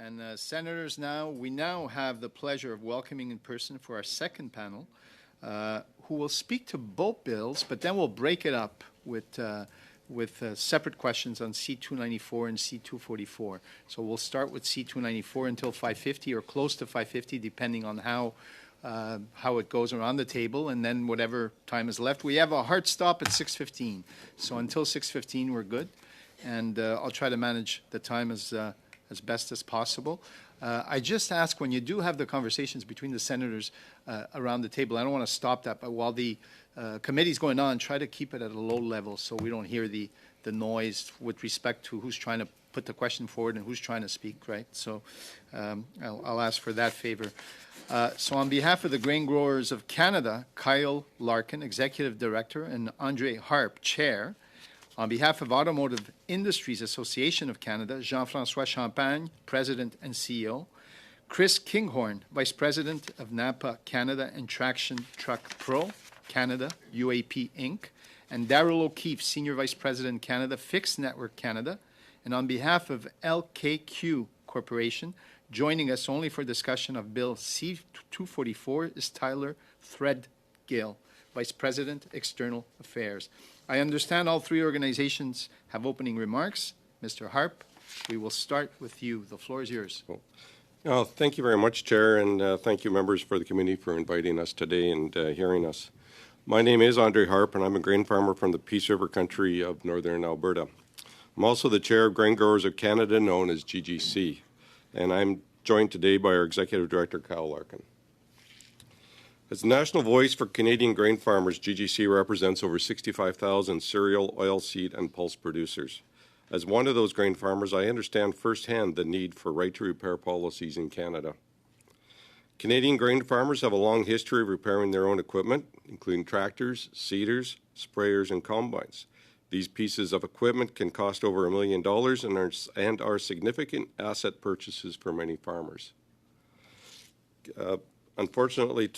And Senators, we now have the pleasure of welcoming in person for our second panel, who will speak to both bills, but then we'll break it up with separate questions on C-294 and C-244. So we'll start with C-294 until 5:50 or close to 5:50, depending on how it goes around the table, and then whatever time is left. We have a hard stop at 6:15, so until 6:15 we're good, and I'll try to manage the time as best as possible. I just ask, when you do have the conversations between the senators around the table, I don't want to stop that, but while the committee's going on, try to keep it at a low level so we don't hear the noise with respect to who's trying to put the question forward and who's trying to speak, right? So I'll ask for that favor. So on behalf of the Grain Growers of Canada, Kyle Larkin, Executive Director, and Andre Harp, Chair. On behalf of Automotive Industries Association of Canada, Jean-François Champagne, President and CEO. Chris Kinghorn, Vice President of Napa Canada and Traction Truck Pro Canada, UAP Inc. And Daryll O'Keefe, Senior Vice President Canada, Fixed Network Canada. And on behalf of LKQ Corporation, joining us only for discussion of Bill C-244 is Tyler Threadgill, Vice President, External Affairs. I understand all three organizations have opening remarks. Mr. Harp, we will start with you. The floor is yours. Well, thank you very much, Chair, and thank you, members for the committee, for inviting us today and hearing us. My name is Andre Harp, and I'm a grain farmer from the Peace River country of northern Alberta. I'm also the Chair of Grain Growers of Canada, known as GGC, and I'm joined today by our Executive Director, Kyle Larkin. As the national voice for Canadian grain farmers, GGC represents over 65,000 cereal, oilseed, and pulse producers. As one of those grain farmers, I understand firsthand the need for right-to-repair policies in Canada. Canadian grain farmers have a long history of repairing their own equipment, including tractors, seeders, sprayers, and combines. These pieces of equipment can cost over $1 million and are significant asset purchases for many farmers. Unfortunately,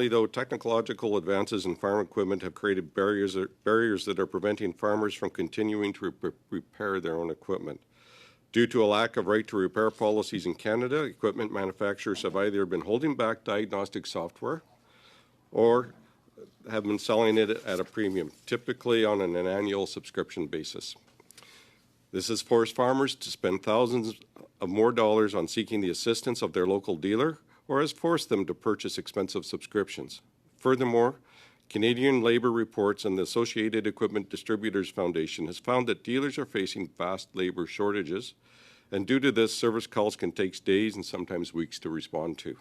though, technological advances in farm equipment have created barriers that are preventing farmers from continuing to repair their own equipment. Due to a lack of right-to-repair policies in Canada, equipment manufacturers have either been holding back diagnostic software or have been selling it at a premium, typically on an annual subscription basis. This has forced farmers to spend thousands of more dollars on seeking the assistance of their local dealer, or has forced them to purchase expensive subscriptions. Furthermore, Canadian Labour Reports and the Associated Equipment Distributors Foundation has found that dealers are facing vast labour shortages, and due to this, service calls can take days and sometimes weeks to respond to.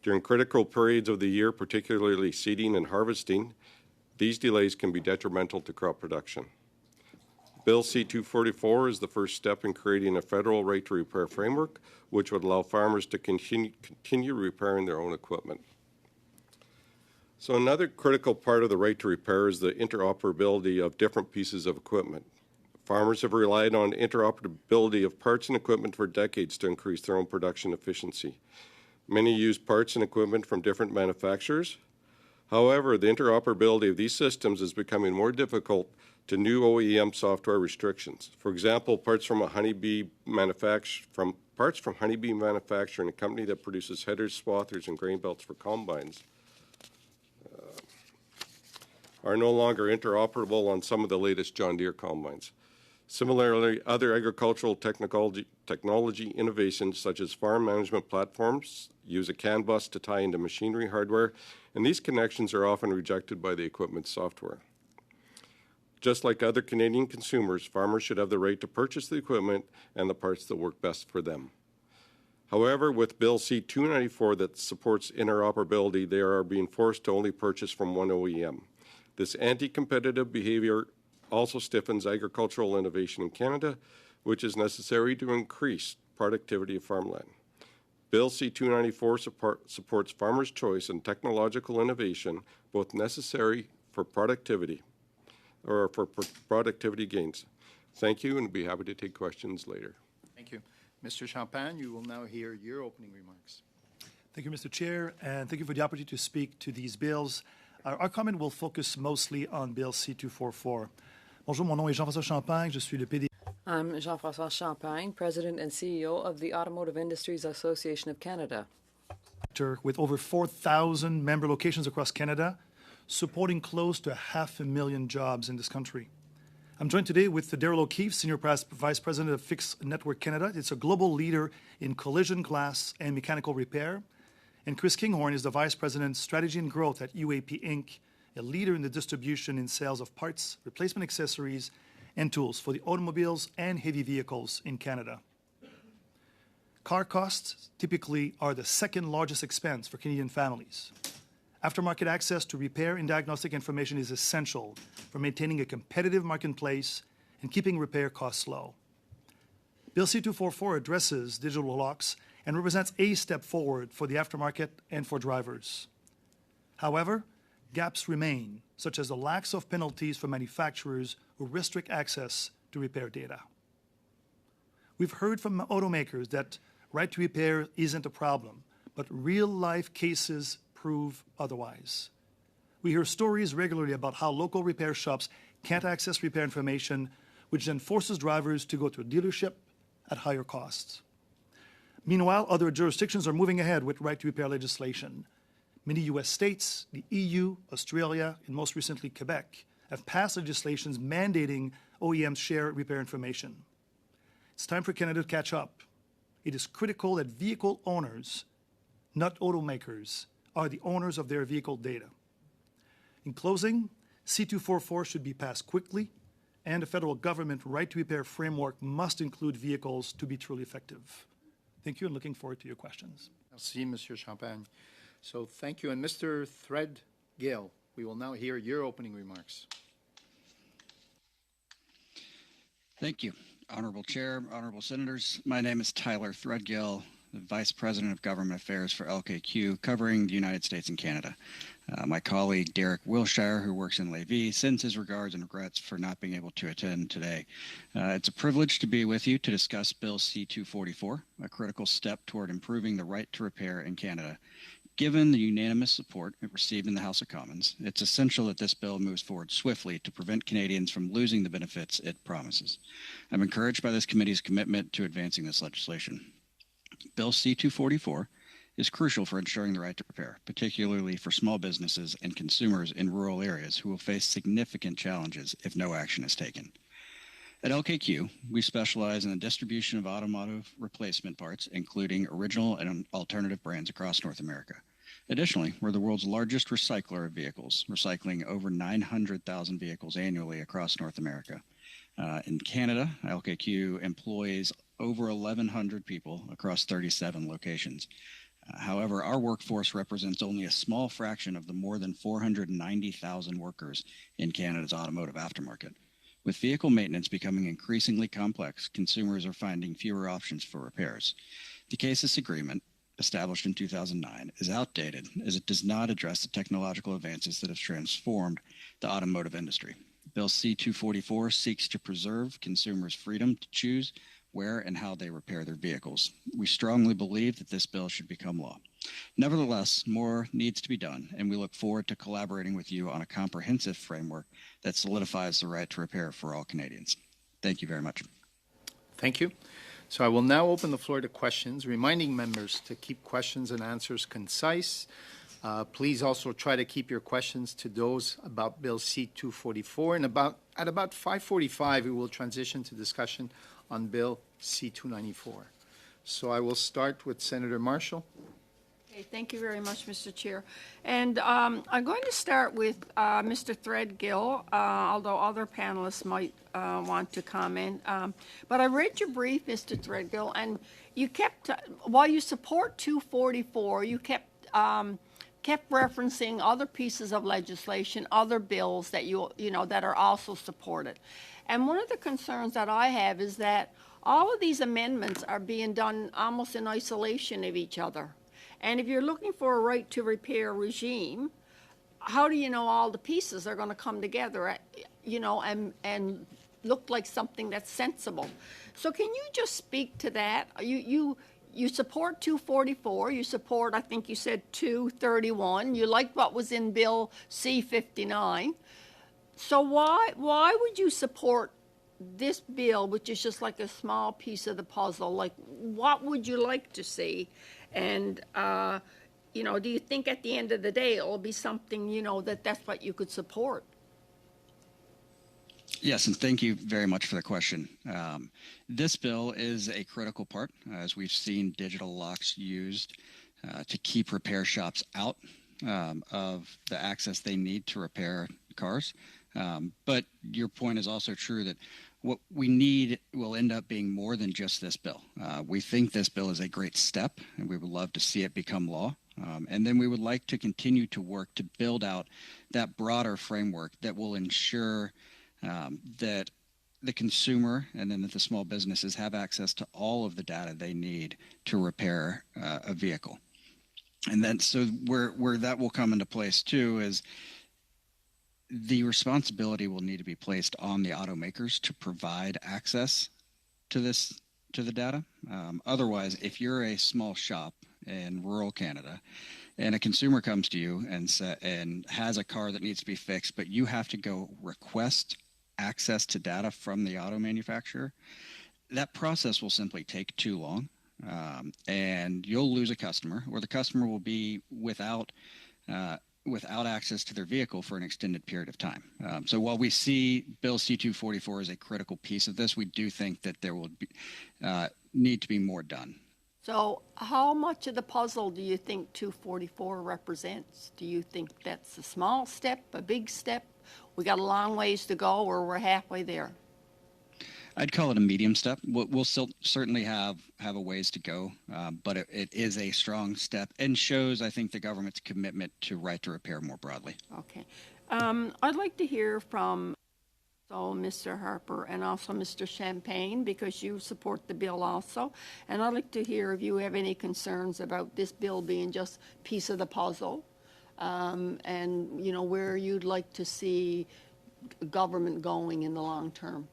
During critical periods of the year, particularly seeding and harvesting, these delays can be detrimental to crop production. Bill C-244 is the first step in creating a federal right-to-repair framework, which would allow farmers to continue repairing their own equipment. So another critical part of the right to repair is the interoperability of different pieces of equipment. Farmers have relied on interoperability of parts and equipment for decades to increase their own production efficiency. Many use parts and equipment from different manufacturers. However, the interoperability of these systems is becoming more difficult to new OEM software restrictions. For example, parts from Honeybee manufacturing, a company that produces headers, swathers, and grain belts for combines, are no longer interoperable on some of the latest John Deere combines. Similarly, other agricultural technology innovations, such as farm management platforms, use a CAN bus to tie into machinery hardware, and these connections are often rejected by the equipment software. Just like other Canadian consumers, farmers should have the right to purchase the equipment and the parts that work best for them. However, with Bill C-294 that supports interoperability, they are being forced to only purchase from one OEM. This anti-competitive behavior also stiffens agricultural innovation in Canada, which is necessary to increase productivity of farmland. Bill C-294 supports farmers' choice and technological innovation, both necessary for productivity gains. Thank you, and I'd be happy to take questions later. Thank you. Mr. Champagne, you will now hear your opening remarks. Thank you, Mr. Chair, and thank you for the opportunity to speak to these bills. Our comment will focus mostly on Bill C-244. Bonjour, mon nom est Jean-François Champagne, je suis le PD. I'm Jean-François Champagne, President and CEO of the Automotive Industries Association of Canada. With over 4,000 member locations across Canada, supporting close to 500,000 jobs in this country. I'm joined today with Daryll O'Keefe, Senior Vice President of Fixed Network Canada. It's a global leader in collision, glass, and mechanical repair. And Chris Kinghorn is the Vice President, Strategy and Growth at UAP Inc., a leader in the distribution and sales of parts, replacement accessories, and tools for the automobiles and heavy vehicles in Canada. Car costs typically are the second largest expense for Canadian families. Aftermarket access to repair and diagnostic information is essential for maintaining a competitive marketplace and keeping repair costs low. Bill C-244 addresses digital locks and represents a step forward for the aftermarket and for drivers. However, gaps remain, such as the lack of penalties for manufacturers who restrict access to repair data. We've heard from automakers that right to repair isn't a problem, but real-life cases prove otherwise. We hear stories regularly about how local repair shops can't access repair information, which then forces drivers to go to a dealership at higher costs. Meanwhile, other jurisdictions are moving ahead with right to repair legislation. Many U.S. states, the EU, Australia, and most recently Quebec, have passed legislations mandating OEMs share repair information. It's time for Canada to catch up. It is critical that vehicle owners, not automakers, are the owners of their vehicle data. In closing, C-244 should be passed quickly, and the federal government right to repair framework must include vehicles to be truly effective. Thank you, and looking forward to your questions. Merci, Monsieur Champagne. So thank you. And Mr. Threadgill, we will now hear your opening remarks. Thank you. Honorable Chair, Honorable Senators, my name is Tyler Threadgill, the Vice President of Government Affairs for LKQ, covering the United States and Canada. My colleague Derek Wilshire, who works in Lévis, sends his regards and regrets for not being able to attend today. It's a privilege to be with you to discuss Bill C-244, a critical step toward improving the right to repair in Canada. Given the unanimous support it received in the House of Commons, it's essential that this bill moves forward swiftly to prevent Canadians from losing the benefits it promises. I'm encouraged by this committee's commitment to advancing this legislation. Bill C-244 is crucial for ensuring the right to repair, particularly for small businesses and consumers in rural areas who will face significant challenges if no action is taken. At LKQ, we specialize in the distribution of automotive replacement parts, including original and alternative brands across North America. Additionally, we're the world's largest recycler of vehicles, recycling over 900,000 vehicles annually across North America. In Canada, LKQ employs over 1,100 people across 37 locations. However, our workforce represents only a small fraction of the more than 490,000 workers in Canada's automotive aftermarket. With vehicle maintenance becoming increasingly complex, consumers are finding fewer options for repairs. The CASIS agreement, established in 2009, is outdated as it does not address the technological advances that have transformed the automotive industry. Bill C-244 seeks to preserve consumers' freedom to choose where and how they repair their vehicles. We strongly believe that this bill should become law. Nevertheless, more needs to be done, and we look forward to collaborating with you on a comprehensive framework that solidifies the right to repair for all Canadians. Thank you very much. Thank you. So I will now open the floor to questions, reminding members to keep questions and answers concise. Please also try to keep your questions to those about Bill C-244, and at about 5:45 we will transition to discussion on Bill C-294. So I will start with Senator Marshall. Okay, thank you very much, Mr. Chair. And I'm going to start with Mr. Threadgill, although other panelists might want to comment. But I read your brief, Mr. Threadgill, and you kept, while you support 244, you kept referencing other pieces of legislation, other bills that you know that are also supported. And one of the concerns that I have is that all of these amendments are being done almost in isolation of each other. And if you're looking for a right to repair regime, how do you know all the pieces are going to come together, and look like something that's sensible? So can you just speak to that? You support 244, you support, I think you said 231, you liked what was in Bill C-59. So why would you support this bill, which is just like a small piece of the puzzle, like what would you like to see? And, you know, do you think at the end of the day it'll be something, you know, that's what you could support? Yes, and thank you very much for the question. This bill is a critical part, as we've seen digital locks used to keep repair shops out of the access they need to repair cars. But your point is also true that what we need will end up being more than just this bill. We think this bill is a great step, and we would love to see it become law. And then we would like to continue to work to build out that broader framework that will ensure that the consumer and then that the small businesses have access to all of the data they need to repair a vehicle. And then so where that will come into place too is the responsibility will need to be placed on the automakers to provide access to the data. Otherwise, if you're a small shop in rural Canada and a consumer comes to you and has a car that needs to be fixed, but you have to go request access to data from the auto manufacturer, that process will simply take too long. And you'll lose a customer, or the customer will be without access to their vehicle for an extended period of time. So while we see Bill C-244 as a critical piece of this, we do think that there will be, need to be more done. So how much of the puzzle do you think 244 represents? Do you think that's a small step, a big step? We got a long ways to go, or we're halfway there? I'd call it a medium step. We'll still certainly have a ways to go, but it is a strong step and shows, I think, the government's commitment to right to repair more broadly. Okay. I'd like to hear from Mr. Harper and also Mr. Champagne, because you support the bill also. And I'd like to hear if you have any concerns about this bill being just a piece of the puzzle, and, you know, where you'd like to see government going in the long term.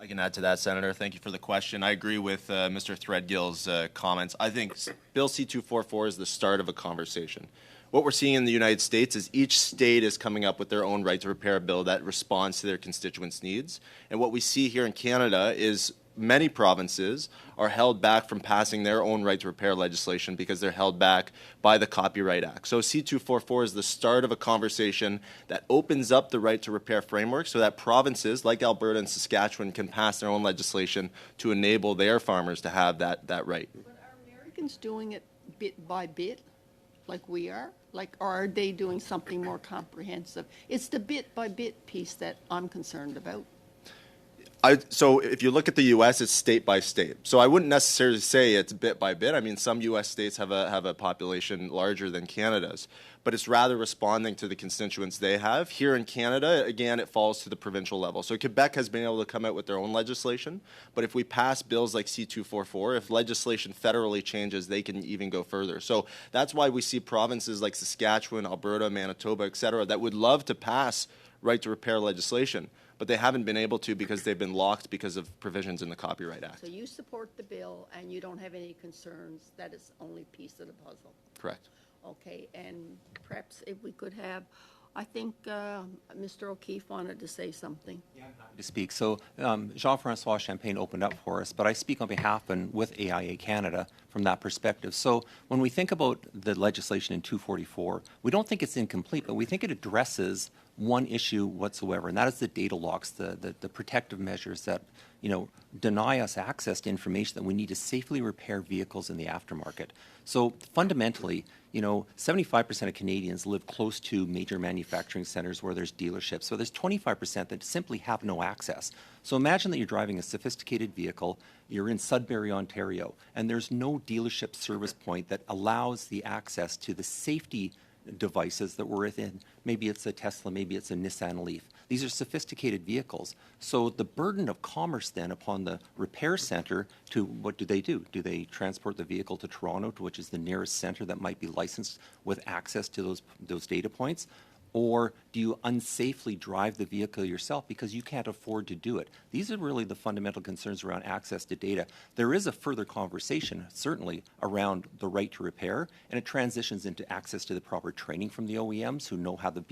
I can add to that, Senator. Thank you for the question. I agree with Mr. Threadgill's comments. I think Bill C-244 is the start of a conversation. What we're seeing in the United States is each state is coming up with their own right to repair bill that responds to their constituents' needs. And what we see here in Canada is many provinces are held back from passing their own right to repair legislation because they're held back by the Copyright Act. So C-244 is the start of a conversation that opens up the right to repair framework so that provinces like Alberta and Saskatchewan can pass their own legislation to enable their farmers to have that right. But are Americans doing it bit by bit like we are? Like, or are they doing something more comprehensive? It's the bit by bit piece that I'm concerned about. So if you look at the U.S., it's state by state. So I wouldn't necessarily say it's bit by bit. I mean, some U.S. states have a population larger than Canada's, but it's rather responding to the constituents they have. Here in Canada, again, it falls to the provincial level. So Quebec has been able to come out with their own legislation, but if we pass bills like C-244, if legislation federally changes, they can even go further. So that's why we see provinces like Saskatchewan, Alberta, Manitoba, et cetera, that would love to pass right to repair legislation, but they haven't been able to because they've been locked because of provisions in the Copyright Act. So you support the bill and you don't have any concerns that it's only a piece of the puzzle? Correct. Okay, and perhaps if we could have, I think Mr. O'Keefe wanted to say something. Yeah, I'm happy to speak. So Jean-François Champagne opened up for us, but I speak on behalf and with AIA Canada from that perspective. So when we think about the legislation in 244, we don't think it's incomplete, but we think it addresses one issue whatsoever, and that is the data locks, the protective measures that, you know, deny us access to information that we need to safely repair vehicles in the aftermarket. So fundamentally, you know, 75% of Canadians live close to major manufacturing centers where there's dealerships. So there's 25% that simply have no access. So imagine that you're driving a sophisticated vehicle, you're in Sudbury, Ontario, and there's no dealership service point that allows the access to the safety devices that were within. Maybe it's a Tesla, maybe it's a Nissan Leaf. These are sophisticated vehicles. So the burden of commerce then upon the repair center to what do? Do they transport the vehicle to Toronto, which is the nearest center that might be licensed with access to those data points? Or do you unsafely drive the vehicle yourself because you can't afford to do it? These are really the fundamental concerns around access to data. There is a further conversation, certainly, around the right to repair, and it transitions into access to the proper training from the OEMs who know how the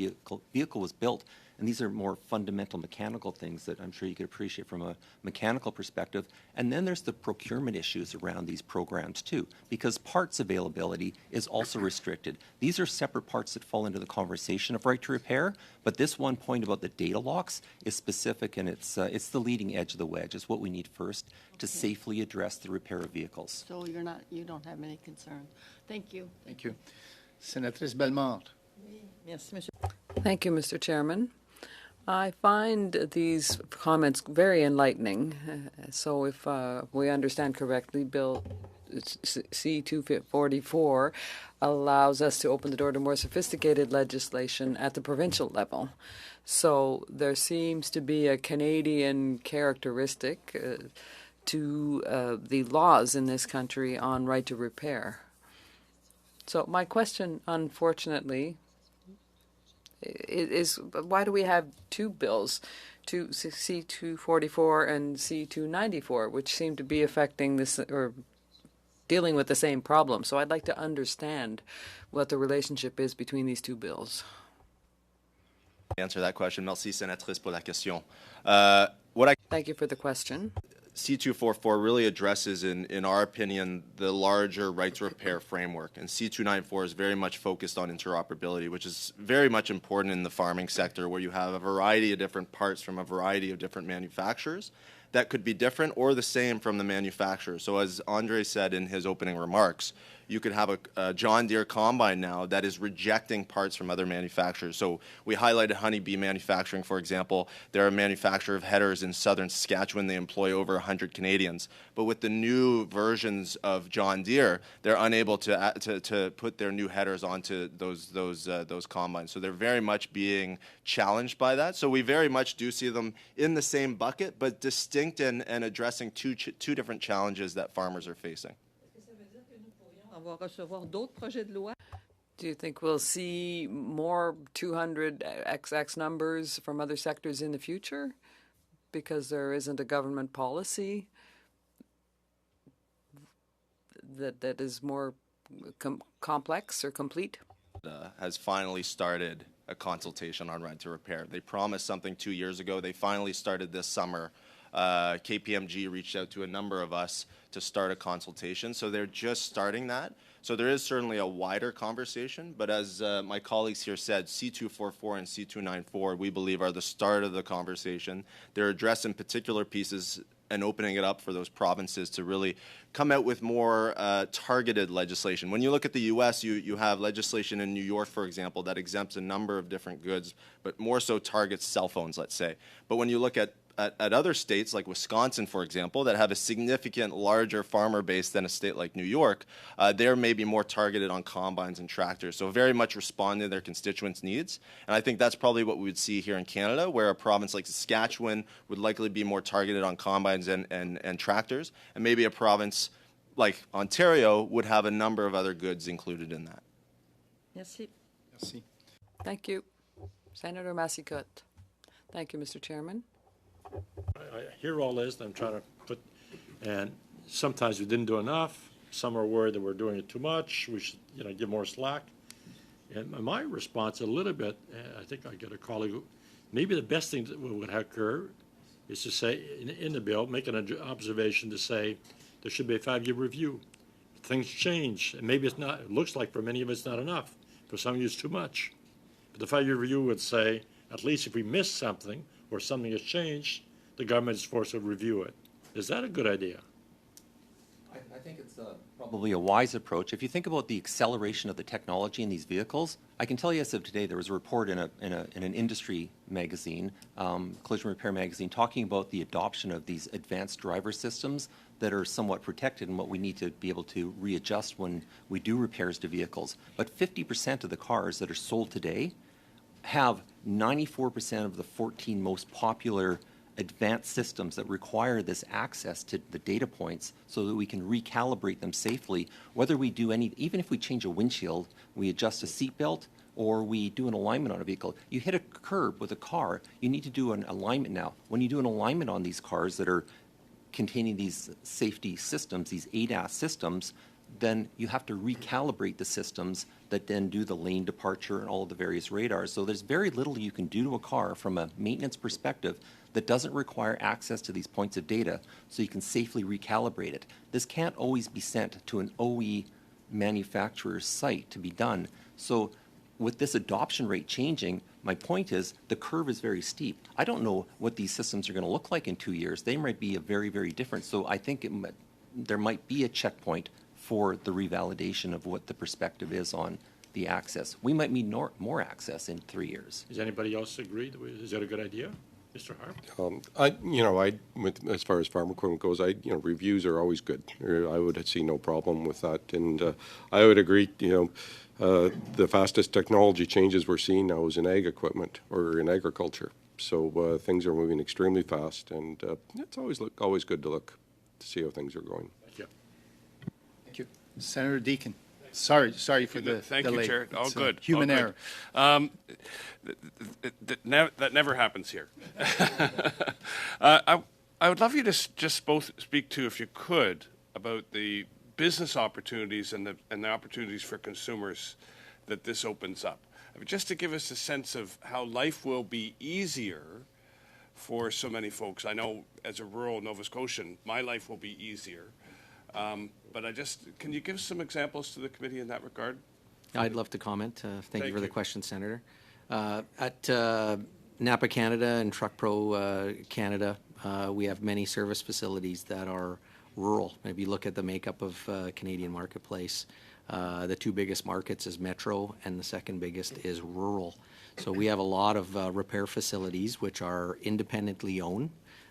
vehicle was built And these are more fundamental mechanical things that I'm sure you could appreciate from a mechanical perspective. And then there's the procurement issues around these programs too, because parts availability is also restricted. These are separate parts that fall into the conversation of right to repair, but this one point about the data locks is specific, and it's the leading edge of the wedge. It's what we need first to safely address the repair of vehicles. So you don't have any concern. Thank you. Thank you. Sénatrice Bellemare. Thank you, Mr. Chairman. I find these comments very enlightening. So if we understand correctly, Bill C-244 allows us to open the door to more sophisticated legislation at the provincial level. So there seems to be a Canadian characteristic to the laws in this country on right to repair. So my question, unfortunately, is why do we have two bills, C-244 and C-294, which seem to be affecting this or dealing with the same problem? So I'd like to understand what the relationship is between these two bills. Answer that question. Merci, sénatrice, pour la question. Thank you for the question. C-244 really addresses, in our opinion, the larger right to repair framework. And C-294 is very much focused on interoperability, which is very much important in the farming sector, where you have a variety of different parts from a variety of different manufacturers that could be different or the same from the manufacturer. So as Andre said in his opening remarks, you could have a John Deere combine now that is rejecting parts from other manufacturers. So we highlighted Honeybee Manufacturing, for example. They're a manufacturer of headers in southern Saskatchewan. They employ over 100 Canadians. But with the new versions of John Deere, they're unable to put their new headers onto those combines. So they're very much being challenged by that. So we very much do see them in the same bucket, but distinct and addressing two different challenges that farmers are facing. Do you think we'll see more 200 XX numbers from other sectors in the future because there isn't a government policy that is more complex or complete? Has finally started a consultation on right to repair. They promised something 2 years ago. They finally started this summer. KPMG reached out to a number of us to start a consultation. So they're just starting that. So there is certainly a wider conversation. But as my colleagues here said, C-244 and C-294, we believe, are the start of the conversation. They're addressing particular pieces and opening it up for those provinces to really come out with more targeted legislation. When you look at the U.S., you have legislation in New York, for example, that exempts a number of different goods, but more so targets cell phones, let's say. But when you look at other states like Wisconsin, for example, that have a significant larger farmer base than a state like New York, they're maybe more targeted on combines and tractors. So very much responding to their constituents' needs. And I think that's probably what we would see here in Canada, where a province like Saskatchewan would likely be more targeted on combines and tractors. And maybe a province like Ontario would have a number of other goods included in that. Merci. Merci. Thank you. Senator Massicotte. Thank you, Mr. Chairman. I hear all this, and I'm trying to put, and sometimes we didn't do enough. Some are worried that we're doing it too much. We should, give more slack. And my response a little bit, I think I get a colleague, maybe the best thing that would occur is to say, in the bill, make an observation to say there should be a 5-year review. Things change, and maybe it's not, it looks like for many of us not enough. For some of you it's too much. But the 5-year review would say, at least if we miss something, or something has changed, the government is forced to review it. Is that a good idea? I think it's probably a wise approach. If you think about the acceleration of the technology in these vehicles, I can tell you as of today, there was a report in an industry magazine, collision repair magazine, talking about the adoption of these advanced driver systems that are somewhat protected and what we need to be able to readjust when we do repairs to vehicles. But 50% of the cars that are sold today have 94% of the 14 most popular advanced systems that require this access to the data points so that we can recalibrate them safely, whether we do even if we change a windshield, we adjust a seatbelt, or we do an alignment on a vehicle. You hit a curb with a car, you need to do an alignment now. When you do an alignment on these cars that are containing these safety systems, these ADAS systems, then you have to recalibrate the systems that then do the lane departure and all of the various radars. So there's very little you can do to a car from a maintenance perspective that doesn't require access to these points of data so you can safely recalibrate it. This can't always be sent to an OE manufacturer's site to be done. So with this adoption rate changing, my point is the curve is very steep. I don't know what these systems are going to look like in 2 years. They might be very, very different. So I think there might be a checkpoint for the revalidation of what the perspective is on the access. We might need more access in 3 years. Does anybody else agree? Is that a good idea? Mr. Harp? As far as farm equipment goes, reviews are always good. I would see no problem with that. And I would agree, the fastest technology changes we're seeing now is in ag equipment or in agriculture. So things are moving extremely fast, and it's always good to look to see how things are going. Thank you. Thank you. Senator Deakin. Sorry for the Thank delay. you, Chair. All It's, good. Human All error. good. That never happens here. I would love you to just both speak to, if you could, about the business opportunities and the opportunities for consumers that this opens up. Just to give us a sense of how life will be easier for so many folks. I know as a rural Nova Scotian, my life will be easier. But can you give some examples to the committee in that regard? I'd love to comment. Thank you for the question, Senator. At Napa Canada and Truck Pro Canada, we have many service facilities that are rural. If you look at the makeup of Canadian marketplace, the two biggest markets is metro and the second biggest is rural. So we have a lot of repair facilities which are independently owned.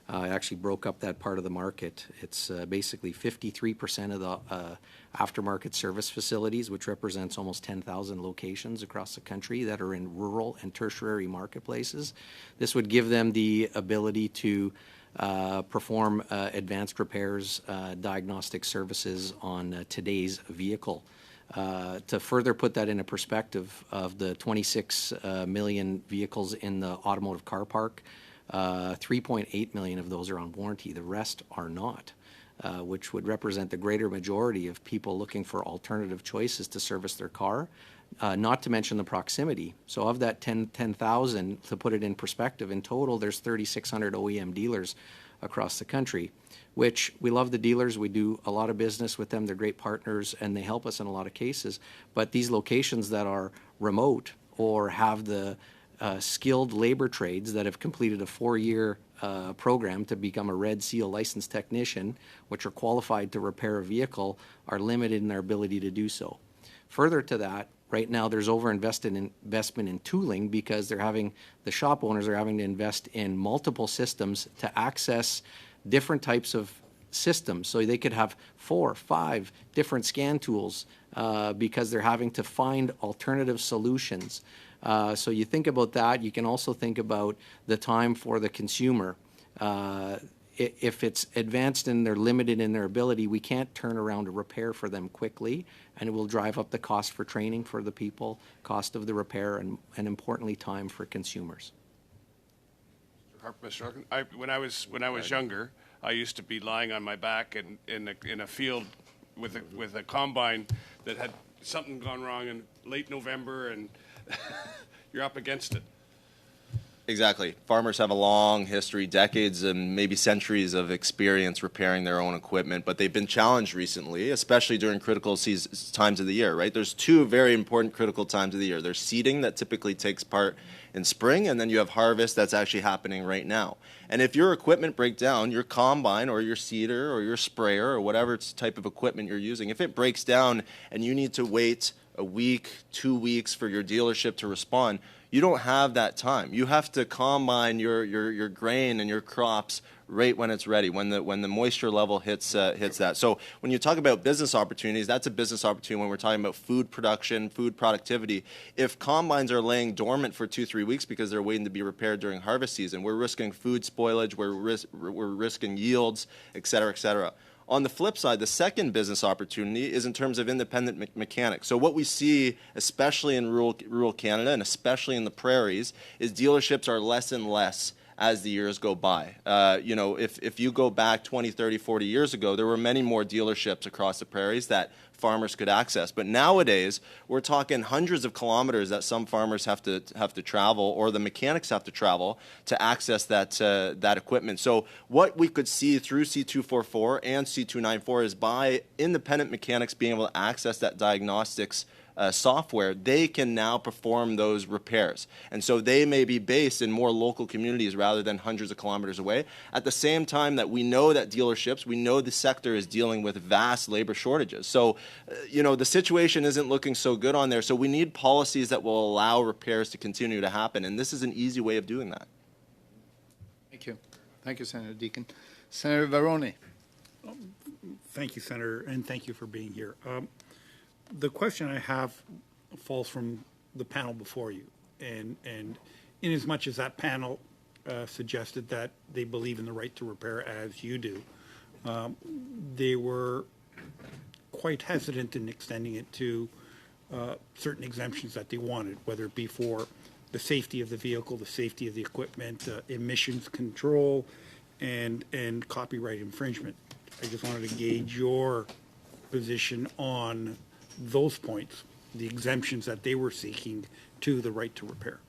I actually broke up that part of the market. It's basically 53% of the aftermarket service facilities, which represents almost 10,000 locations across the country that are in rural and tertiary marketplaces. This would give them the ability to perform advanced repairs, diagnostic services on today's vehicle. To further put that into perspective, of the 26 million vehicles in the automotive car park, 3.8 million of those are on warranty. The rest are not, which would represent the greater majority of people looking for alternative choices to service their car, not to mention the proximity. So of that 10,000, to put it in perspective, in total there's 3,600 OEM dealers across the country, which we love the dealers. We do a lot of business with them. They're great partners and they help us in a lot of cases. But these locations that are remote or have the skilled labor trades that have completed a 4-year program to become a Red Seal licensed technician, which are qualified to repair a vehicle, are limited in their ability to do so. Further to that, right now there's investment in tooling because the shop owners are having to invest in multiple systems to access different types of systems. So they could have 4 or 5 different scan tools because they're having to find alternative solutions. So you think about that. You can also think about the time for the consumer. If it's advanced and they're limited in their ability, we can't turn around a repair for them quickly, and it will drive up the cost for training for the people, cost of the repair, and importantly, time for consumers. Mr. Harkin, when I was younger, I used to be lying on my back in a field with a combine that had something gone wrong in late November, and you're up against it. Exactly. Farmers have a long history, decades and maybe centuries of experience repairing their own equipment, but they've been challenged recently, especially during critical times of the year, right? There's 2 very important critical times of the year. There's seeding that typically takes part in spring, and then you have harvest that's actually happening right now. And if your equipment breaks down, your combine or your seeder or your sprayer or whatever type of equipment you're using, if it breaks down and you need to wait a week, 2 weeks for your dealership to respond, you don't have that time. You have to combine your grain and your crops right when it's ready, when the moisture level hits that. So when you talk about business opportunities, that's a business opportunity when we're talking about food production, food productivity. If combines are laying dormant for 2-3 weeks because they're waiting to be repaired during harvest season, we're risking food spoilage, we're risking yields, et cetera, et cetera. On the flip side, the second business opportunity is in terms of independent mechanics. So what we see, especially in rural Canada and especially in the prairies, is dealerships are less and less as the years go by. If you go back 20, 30, 40 years ago, there were many more dealerships across the prairies that farmers could access. But nowadays, we're talking hundreds of kilometers that some farmers have to travel, or the mechanics have to travel to access that equipment. So what we could see through C-244 and C-294 is by independent mechanics being able to access that diagnostics software, they can now perform those repairs. And so they may be based in more local communities rather than hundreds of kilometers away. At the same time that we know that dealerships, we know the sector is dealing with vast labor shortages. So, the situation isn't looking so good on there. So we need policies that will allow repairs to continue to happen. And this is an easy way of doing that. Thank you. Thank you, Senator Deakin. Senator Varone. Thank you, Senator, and thank you for being here. The question I have falls from the panel before you, and in as much as that panel suggested that they believe in the right to repair as you do, they were quite hesitant in extending it to certain exemptions that they wanted, whether it be for the safety of the vehicle, the safety of the equipment, emissions control, and copyright infringement. I just wanted to gauge your position on those points, the exemptions that they were seeking to the right to repair.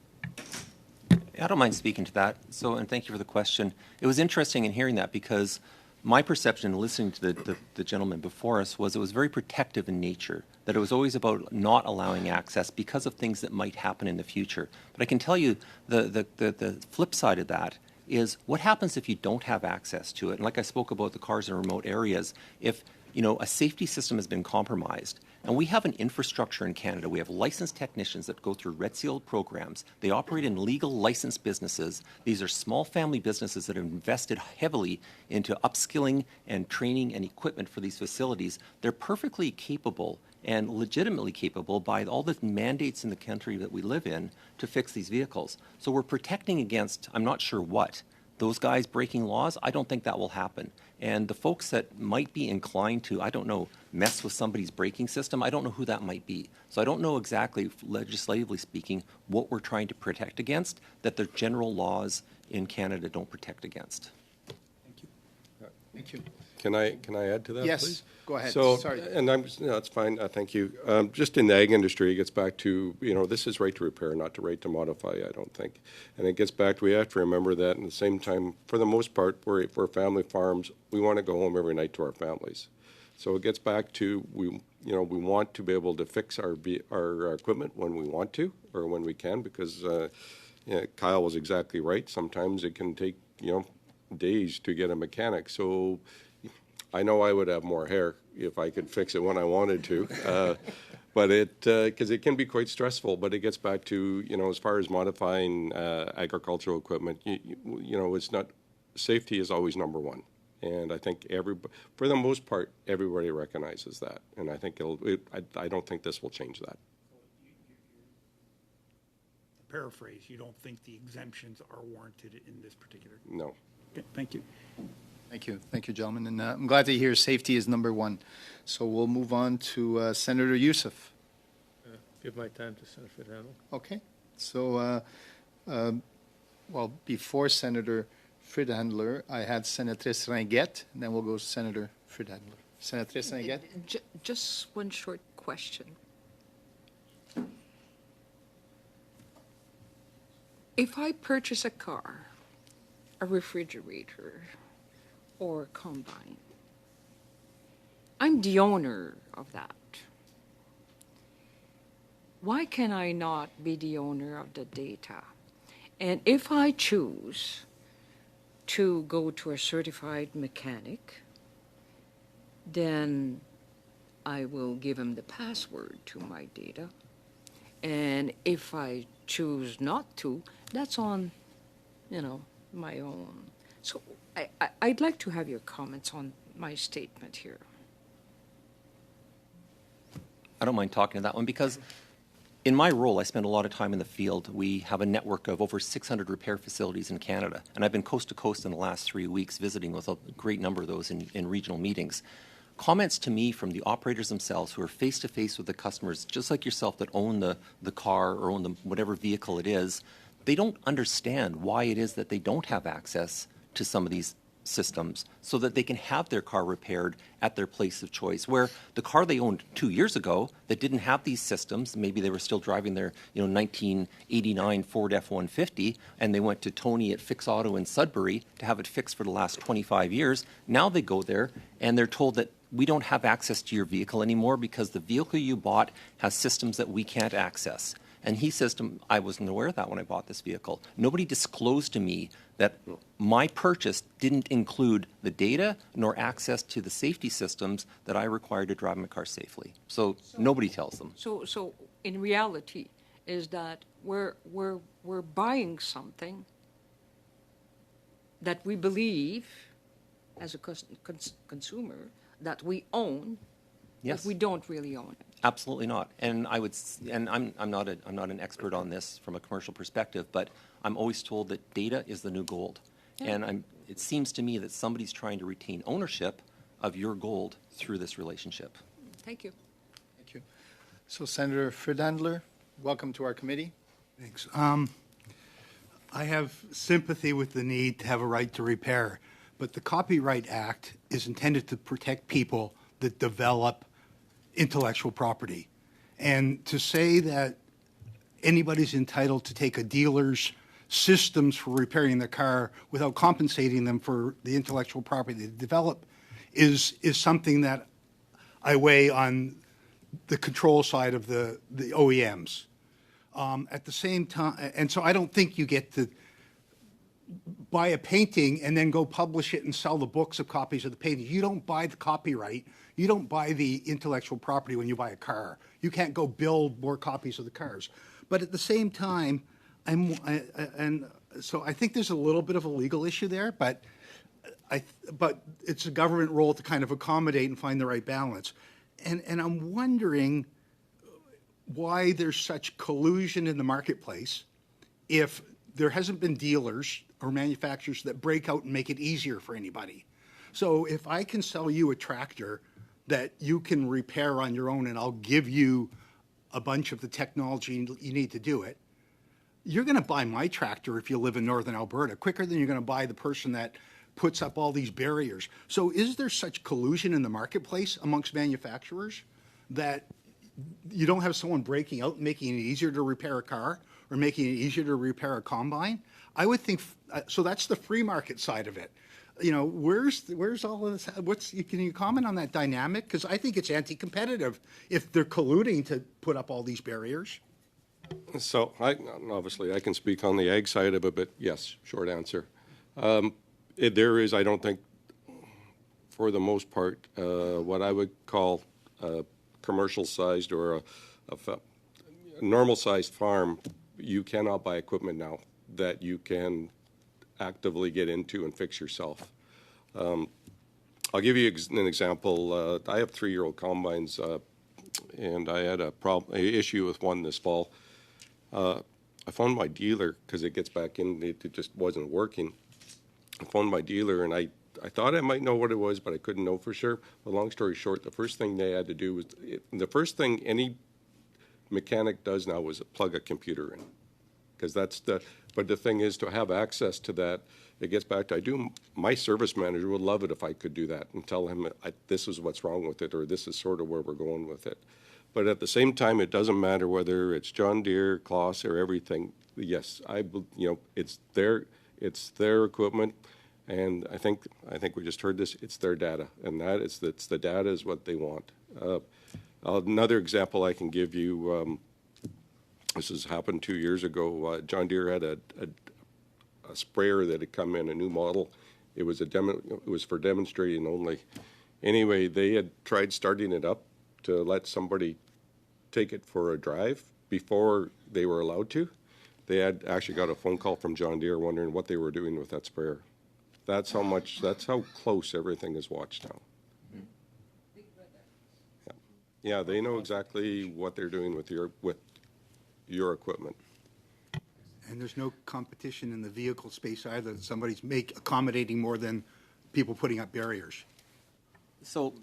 I don't mind speaking to that. And thank you for the question. It was interesting in hearing that, because my perception in listening to the gentleman before us was it was very protective in nature, that it was always about not allowing access because of things that might happen in the future. But I can tell you the flip side of that is what happens if you don't have access to it. And like I spoke about the cars in remote areas, if a safety system has been compromised. And we have an infrastructure in Canada. We have licensed technicians that go through Red Seal programs. They operate in legal licensed businesses. These are small family businesses that have invested heavily into upskilling and training and equipment for these facilities. They're perfectly capable and legitimately capable by all the mandates in the country that we live in to fix these vehicles. So we're protecting against, I'm not sure what, those guys breaking laws. I don't think that will happen. And the folks that might be inclined to, I don't know, mess with somebody's braking system, I don't know who that might be. So I don't know exactly, legislatively speaking, what we're trying to protect against that the general laws in Canada don't protect against. Thank you. Thank you. Can I add to that, yes, please? Go ahead. So, sorry. and that's fine. Thank you. Just in the ag industry, it gets back to, this is right to repair, not to right to modify, I don't think. And it gets back to, we have to remember that, and at the same time, for the most part, we're family farms. We want to go home every night to our families. So it gets back to, we want to be able to fix our equipment when we want to, or when we can, because Kyle was exactly right. Sometimes it can take, days to get a mechanic. So I know I would have more hair if I could fix it when I wanted to, but because it can be quite stressful. But it gets back to, as far as modifying agricultural equipment, it's not, safety is always number one, and I think for the most part, everybody recognizes that, and I think I don't think this will change that. Paraphrase: you don't think the exemptions are warranted in this particular? No. Okay, thank you. Thank you. Thank you, gentlemen. And I'm glad to hear safety is number one. So we'll move on to Senator Youssef. Give my time to Senator Friedhandler. Okay. So, before Senator Friedhandler, I had Senatrice Ringuette, and then we'll go to Senator Friedhandler. Senatrice Ringuette? Just one short question. If I purchase a car, a refrigerator, or a combine, I'm the owner of that. Why can I not be the owner of the data? And if I choose to go to a certified mechanic, then I will give him the password to my data. And if I choose not to, that's on, my own. So I'd like to have your comments on my statement here. I don't mind talking to that one because in my role, I spend a lot of time in the field. We have a network of over 600 repair facilities in Canada, and I've been coast to coast in the last 3 weeks visiting with a great number of those in regional meetings. Comments to me from the operators themselves who are face-to-face with the customers, just like yourself, that own the car or own whatever vehicle it is, they don't understand why it is that they don't have access to some of these systems so that they can have their car repaired at their place of choice, where the car they owned 2 years ago that didn't have these systems, maybe they were still driving their 1989 Ford F-150 and they went to Tony at Fix Auto in Sudbury to have it fixed for the last 25 years. Now they go there and they're told that we don't have access to your vehicle anymore because the vehicle you bought has systems that we can't access. And he says to him, I wasn't aware of that when I bought this vehicle. Nobody disclosed to me that my purchase didn't include the data nor access to the safety systems that I require to drive my car safely. So nobody tells them. So in reality, is that we're buying something that we believe, as a consumer, that we own, Yes. but we don't really own it. Absolutely not. And I'm not an expert on this from a commercial perspective, but I'm always told that data is the new gold. Yeah. And it seems to me that somebody's trying to retain ownership of your gold through this relationship. Thank you. Thank you. So, Senator Friedlander, welcome to our committee. Thanks. I have sympathy with the need to have a right to repair, but the Copyright Act is intended to protect people that develop intellectual property. And to say that anybody's entitled to take a dealer's systems for repairing their car without compensating them for the intellectual property they develop is something that I weigh on the control side of the OEMs. At the same time, and so I don't think you get to buy a painting and then go publish it and sell the books of copies of the painting. You don't buy the copyright. You don't buy the intellectual property when you buy a car. You can't go build more copies of the cars. But at the same time, so I think there's a little bit of a legal issue there, but it's a government role to kind of accommodate and find the right balance. And I'm wondering why there's such collusion in the marketplace if there hasn't been dealers or manufacturers that break out and make it easier for anybody. So if I can sell you a tractor that you can repair on your own and I'll give you a bunch of the technology you need to do it, you're going to buy my tractor if you live in northern Alberta quicker than you're going to buy the person that puts up all these barriers. So is there such collusion in the marketplace amongst manufacturers that you don't have someone breaking out and making it easier to repair a car or making it easier to repair a combine? I would think, so that's the free market side of it. Where's all of this? Can you comment on that dynamic? Because I think it's anti-competitive if they're colluding to put up all these barriers. So obviously I can speak on the ag side of it, but yes, short answer. There is, I don't think, for the most part, what I would call a commercial-sized or a normal-sized farm. You cannot buy equipment now that you can actively get into and fix yourself. I'll give you an example. I have 3-year-old combines, and I had an issue with one this fall. I phoned my dealer because it gets back in. It just wasn't working. I phoned my dealer, and I thought I might know what it was, but I couldn't know for sure. But long story short, the first thing they had to do was the first thing any mechanic does now is plug a computer in, because but the thing is, to have access to that, it gets back to my service manager would love it if I could do that and tell him this is what's wrong with it, or this is sort of where we're going with it. But at the same time, it doesn't matter whether it's John Deere, Claas, or everything. Yes, it's their equipment, and I think we just heard this. It's their data, and it's the data is what they want. Another example I can give you. This has happened 2 years ago. John Deere had a sprayer that had come in, a new model. It was for demonstrating only. Anyway, they had tried starting it up to let somebody take it for a drive before they were allowed to. They had actually got a phone call from John Deere wondering what they were doing with that sprayer. That's how close everything is watched now. Yeah, they know exactly what they're doing with your equipment. And there's no competition in the vehicle space either, that somebody's accommodating more than people putting up barriers. So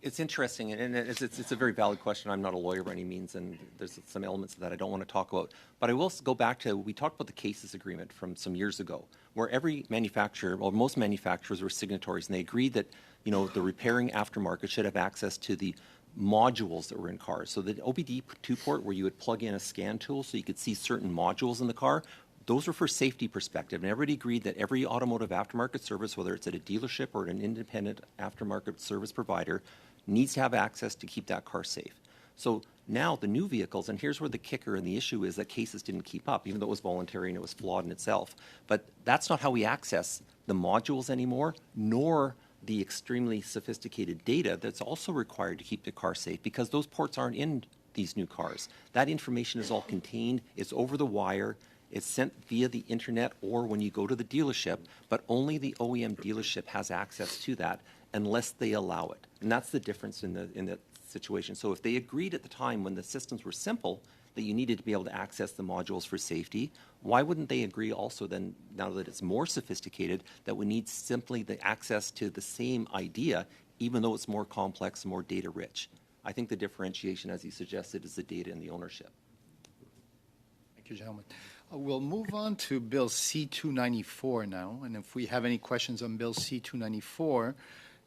It's interesting, and it's a very valid question. I'm not a lawyer by any means, and there's some elements of that I don't want to talk about. But I will go back to, we talked about the cases agreement from some years ago, where every manufacturer, or most manufacturers were signatories, and they agreed that, you know, the repairing aftermarket should have access to the modules that were in cars. So the OBD2 port, where you would plug in a scan tool so you could see certain modules in the car, those were for safety perspective, and everybody agreed that every automotive aftermarket service, whether it's at a dealership or at an independent aftermarket service provider, needs to have access to keep that car safe. So now the new vehicles, and here's where the kicker and the issue is that cases didn't keep up, even though it was voluntary and it was flawed in itself. But that's not how we access the modules anymore, nor the extremely sophisticated data that's also required to keep the car safe, because those ports aren't in these new cars. That information is all contained, it's over the wire, it's sent via the internet or when you go to the dealership, but only the OEM dealership has access to that unless they allow it. And that's the difference in the situation. So if they agreed at the time when the systems were simple that you needed to be able to access the modules for safety, why wouldn't they agree also then, now that it's more sophisticated, that we need simply the access to the same idea, even though it's more complex and more data rich? I think the differentiation, as you suggested, is the data and the ownership. Thank you, gentlemen. We'll move on to Bill C-294 now, and if we have any questions on Bill C-294,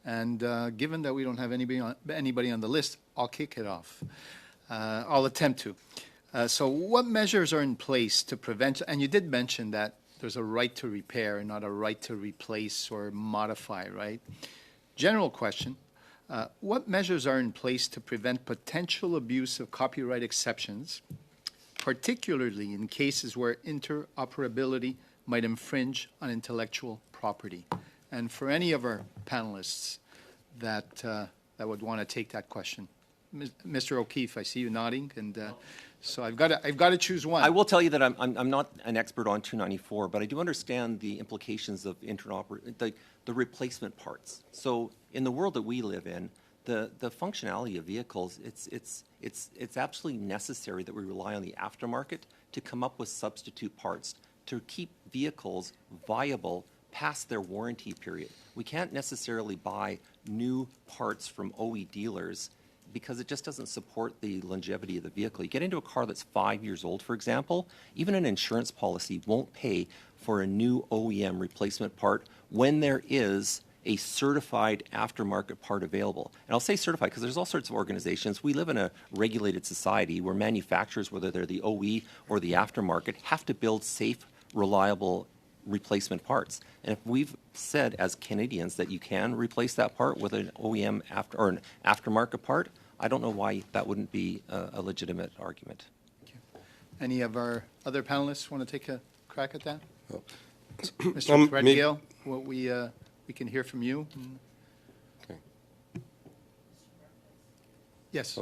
and given that we don't have anybody on the list, I'll kick it off. I'll attempt to. So what measures are in place to prevent, and you did mention that there's a right to repair and not a right to replace or modify, right? General question, what measures are in place to prevent potential abuse of copyright exceptions, particularly in cases where interoperability might infringe on intellectual property? And for any of our panelists that would want to take that question, Mr. O'Keefe, I see you nodding, and so I've got to choose one. I will tell you that I'm not an expert on 294, but I do understand the implications of the replacement parts. So in the world that we live in, the functionality of vehicles, it's absolutely necessary that we rely on the aftermarket to come up with substitute parts to keep vehicles viable past their warranty period. We can't necessarily buy new parts from OE dealers because it just doesn't support the longevity of the vehicle. You get into a car that's 5 years old, for example, even an insurance policy won't pay for a new OEM replacement part when there is a certified aftermarket part available. And I'll say certified because there's all sorts of organizations. We live in a regulated society where manufacturers, whether they're the OE or the aftermarket, have to build safe, reliable replacement parts. And if we've said as Canadians that you can replace that part with an OEM or an aftermarket part, I don't know why that wouldn't be a legitimate argument. Thank you. Any of our other panelists want to take a crack at that? Oh. Mr. Threadgill, what we can hear from you. Okay. Yes.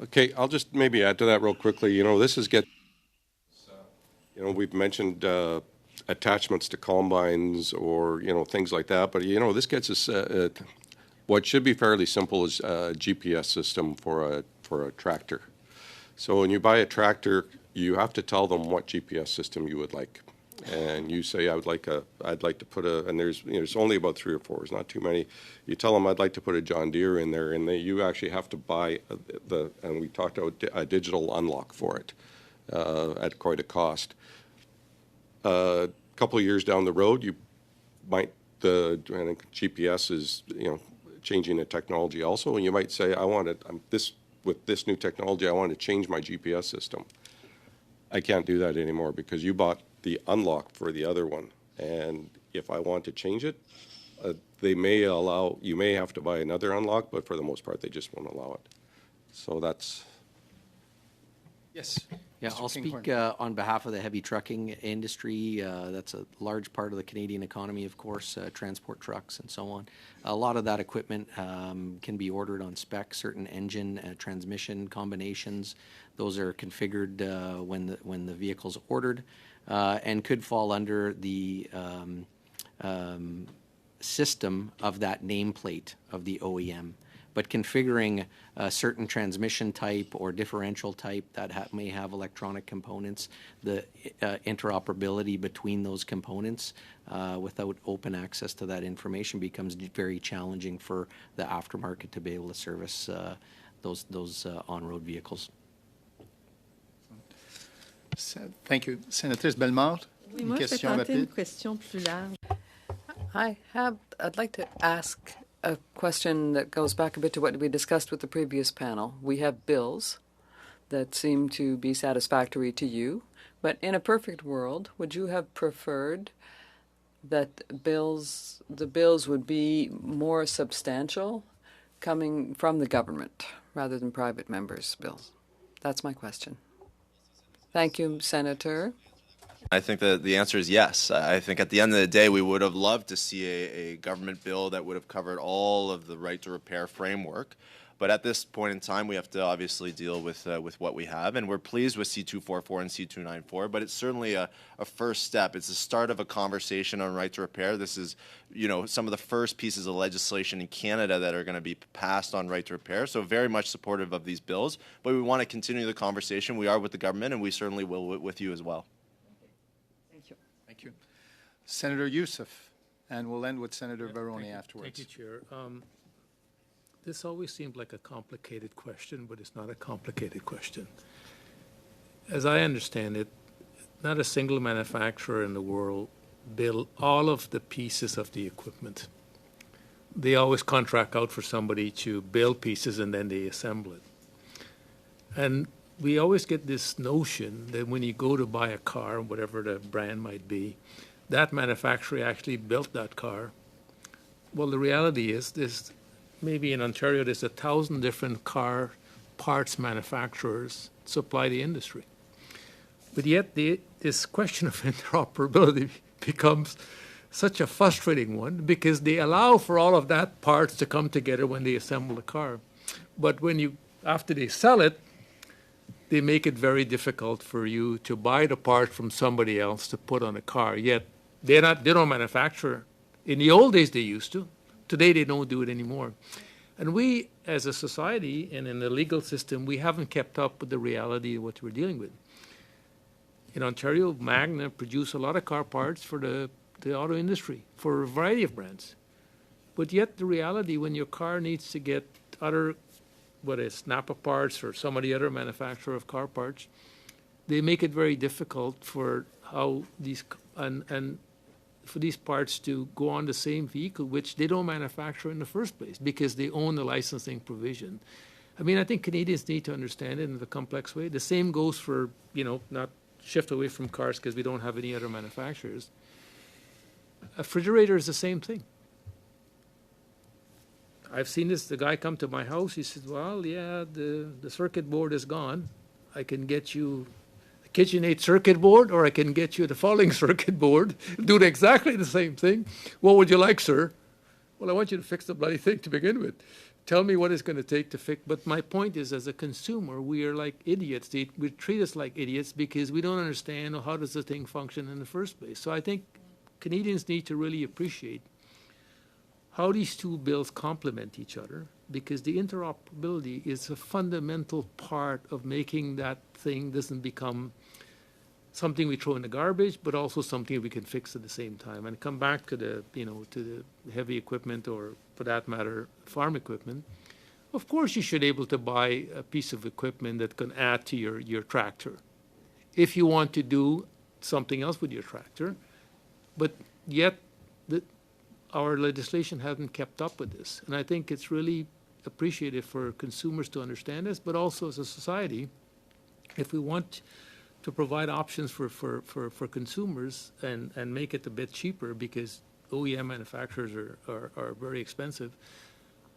Okay, I'll just maybe add to that real quickly. You know, this is you know, we've mentioned attachments to combines or, you know, things like that. But, you know, this gets us what should be fairly simple is a GPS system for a tractor. So when you buy a tractor, you have to tell them what GPS system you would like. And you say, I'd like to put and there's only about 3 or 4, there's not too many. You tell them, I'd like to put a John Deere in there, and you actually have to buy and we talked about a digital unlock for it at quite a cost. A couple of years down the road, you might, I think GPS is, you know, changing the technology also, and you might say, with this new technology, I want to change my GPS system. I can't do that anymore because you bought the unlock for the other one, and if I want to change it, you may have to buy another unlock, but for the most part, they just won't allow it. So that's. Yes. Yeah, Mr. I'll Kinghorn. speak on behalf of the heavy trucking industry. That's a large part of the Canadian economy, of course, transport trucks and so on. A lot of that equipment can be ordered on spec, certain engine transmission combinations. Those are configured when the vehicle's ordered and could fall under the system of that nameplate of the OEM. but configuring a certain transmission type or differential type that may have electronic components, the interoperability between those components without open access to that information becomes very challenging for the aftermarket to be able to service those on-road vehicles. Thank you. Sénatrice Bellemare, Oui, moi, je vais tenter une question plus large. I'd like to ask a question that goes back a bit to what we discussed with the previous panel. We have bills that seem to be satisfactory to you, but in a perfect world, would you have preferred that the bills would be more substantial coming from the government rather than private members' bills? That's my question. Thank you, Senator. I think that the answer is yes. I think at the end of the day, we would have loved to see a government bill that would have covered all of the right to repair framework. But at this point in time, we have to obviously deal with what we have. And we're pleased with C-244 and C-294, but it's certainly a first step. It's the start of a conversation on right to repair. This is, some of the first pieces of legislation in Canada that are going to be passed on right to repair. So very much supportive of these bills. But we want to continue the conversation. We are with the government, and we certainly will with you as well. Thank you. Senator Youssef, and we'll end with Senator Baroni afterwards. Thank you, Chair. This always seemed like a complicated question, but it's not a complicated question. As I understand it, not a single manufacturer in the world build all of the pieces of the equipment. They always contract out for somebody to build pieces and then they assemble it. And we always get this notion that when you go to buy a car, whatever the brand might be, that manufacturer actually built that car. Well, the reality is this. Maybe in Ontario, there's 1,000 different car parts manufacturers supply the industry. But yet this question of interoperability becomes such a frustrating one because they allow for all of that parts to come together when they assemble the car. But after they sell it, they make it very difficult for you to buy the part from somebody else to put on a car. Yet they don't manufacture. In the old days, they used to. Today, they don't do it anymore. And we, as a society and in the legal system, we haven't kept up with the reality of what we're dealing with. In Ontario, Magna produce a lot of car parts for the auto industry, for a variety of brands. But yet the reality, when your car needs to get other, whether it's Napa parts or some of the other manufacturer of car parts, they make it very difficult for how these, and for these parts to go on the same vehicle, which they don't manufacture in the first place because they own the licensing provision. I mean, I think Canadians need to understand it in a complex way. The same goes for, not shift away from cars because we don't have any other manufacturers. A refrigerator is the same thing. I've seen this, the guy come to my house, he said, well, yeah, the circuit board is gone. I can get you a KitchenAid circuit board, or I can get you the following circuit board, do exactly the same thing. What would you like, sir? Well, I want you to fix the bloody thing to begin with. Tell me what it's going to take to fix. But my point is, as a consumer, we are like idiots. They treat us like idiots because we don't understand how does the thing function in the first place. So I think Canadians need to really appreciate how these two bills complement each other, because the interoperability is a fundamental part of making that thing doesn't become something we throw in the garbage, but also something we can fix at the same time. And come back to the, to the heavy equipment, or for that matter, farm equipment. Of course, you should be able to buy a piece of equipment that can add to your tractor if you want to do something else with your tractor. But yet, our legislation hasn't kept up with this. And I think it's really appreciated for consumers to understand this, but also as a society, if we want to provide options for consumers and make it a bit cheaper, because OEM manufacturers are very expensive,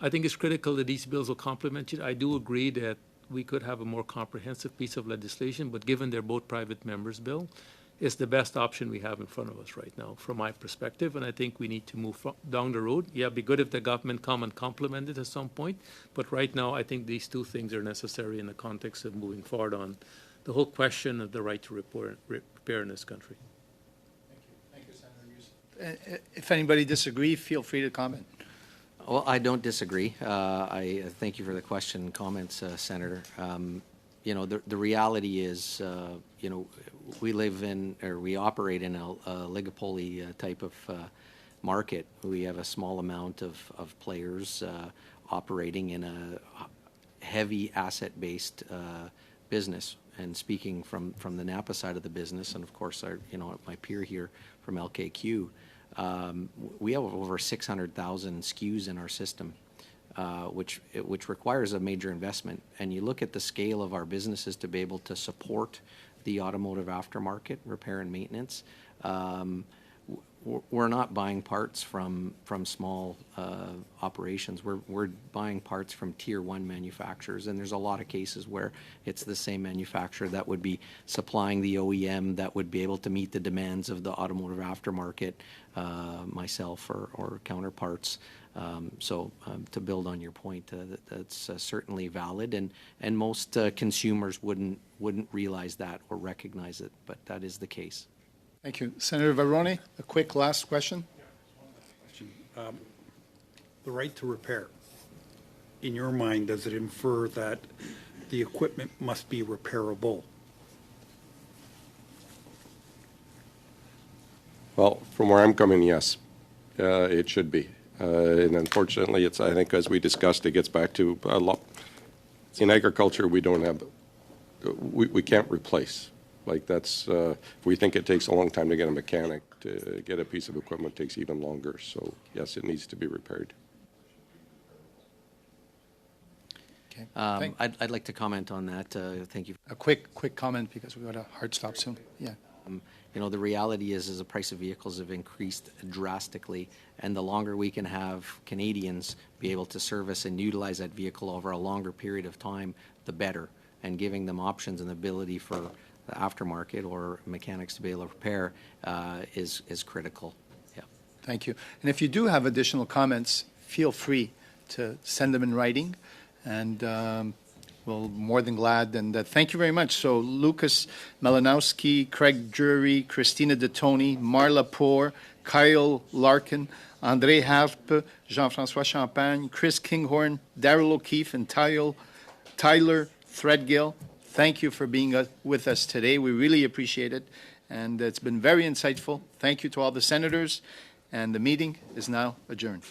I think it's critical that these bills will complement it. I do agree that we could have a more comprehensive piece of legislation, but given they're both private members' bill, it's the best option we have in front of us right now, from my perspective, and I think we need to move down the road. Yeah, it'd be good if the government come and complement it at some point, but right now I think these two things are necessary in the context of moving forward on the whole question of the right to repair in this country. Thank you. Thank you, Senator Youssef. If anybody disagrees, feel free to comment. Well, I don't disagree. I thank you for the question and comments, Senator. You know, the reality is, you know, we live in, or we operate in a oligopoly type of market. We have a small amount of players operating in a heavy asset-based business. And speaking from the Napa side of the business, and of course, you know, my peer here from LKQ, we have over 600,000 SKUs in our system, which requires a major investment. And you look at the scale of our businesses to be able to support the automotive aftermarket, repair and maintenance. We're not buying parts from small operations. We're buying parts from tier 1 manufacturers, and there's a lot of cases where it's the same manufacturer that would be supplying the OEM that would be able to meet the demands of the automotive aftermarket, myself or counterparts. So to build on your point, that's certainly valid, and most consumers wouldn't realize that or recognize it, but that is the case. Thank you. Senator Varone, a quick last question. The right to repair, in your mind, does it infer that the equipment must be repairable? Well, from where I'm coming, yes, it should be. And unfortunately, I think as we discussed, it gets back to a lot. In agriculture, we don't have, we can't replace. Like if we think it takes a long time to get a mechanic, to get a piece of equipment takes even longer. So yes, it needs to be repaired. Okay. I'd like to comment on that. Thank you. A quick comment because we've got a hard stop soon. Yeah. You know, the reality is the price of vehicles have increased drastically, and the longer we can have Canadians be able to service and utilize that vehicle over a longer period of time, the better. And giving them options and the ability for the aftermarket or mechanics to be able to repair is critical. Yeah. Thank you. And if you do have additional comments, feel free to send them in writing, and we're more than glad. And thank you very much. So Lucas Malinowski, Craig Drury, Christina DeToni, Marla Poor, Kyle Larkin, André Harpe, Jean-François Champagne, Chris Kinghorn, Daryll O'Keefe, and Tyler Threadgill. Thank you for being with us today. We really appreciate it, and it's been very insightful. Thank you to all the senators, and the meeting is now adjourned.